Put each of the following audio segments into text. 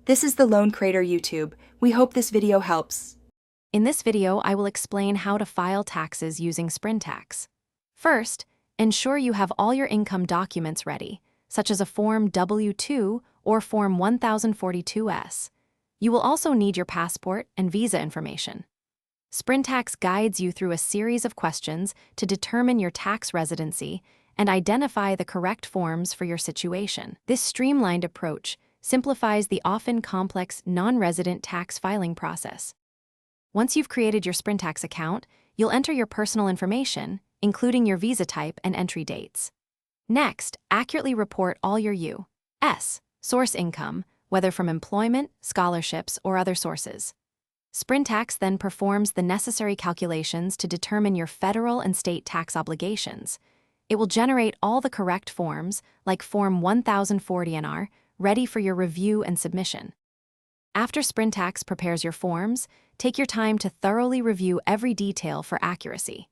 This is the Loan Creator YouTube. We hope this video helps. In this video, I will explain how to file taxes using Sprintax. First, ensure you have all your income documents ready, such as a Form W-2 or Form 1042-S. You will also need your passport and visa information. Sprintax guides you through a series of questions to determine your tax residency and identify the correct forms for your situation. This streamlined approach simplifies the often complex non-resident tax filing process. Once you've created your Sprintax account, you'll enter your personal information, including your visa type and entry dates. Next, accurately report all your U.S. source income, whether from employment, scholarships, or other sources. Sprintax then performs the necessary calculations to determine your federal and state tax obligations. It will generate all the correct forms, like Form 1040-NR, ready for your review and submission. After Sprintax prepares your forms, take your time to thoroughly review every detail for accuracy.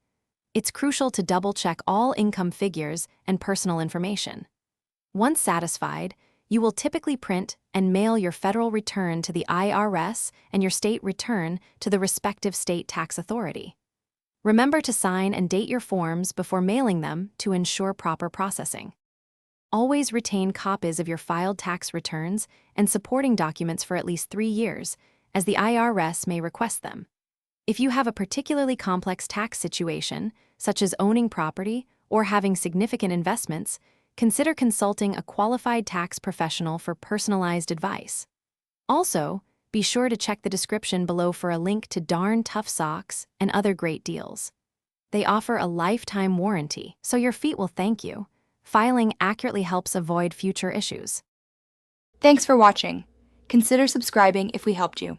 It's crucial to double-check all income figures and personal information. Once satisfied, you will typically print and mail your federal return to the IRS and your state return to the respective state tax authority. Remember to sign and date your forms before mailing them to ensure proper processing. Always retain copies of your filed tax returns and supporting documents for at least 3 years, as the IRS may request them. If you have a particularly complex tax situation, such as owning property or having significant investments, consider consulting a qualified tax professional for personalized advice. Also, be sure to check the description below for a link to Darn Tough Socks and other great deals. They offer a lifetime warranty, so your feet will thank you. Filing accurately helps avoid future issues. Thanks for watching. Consider subscribing if we helped you.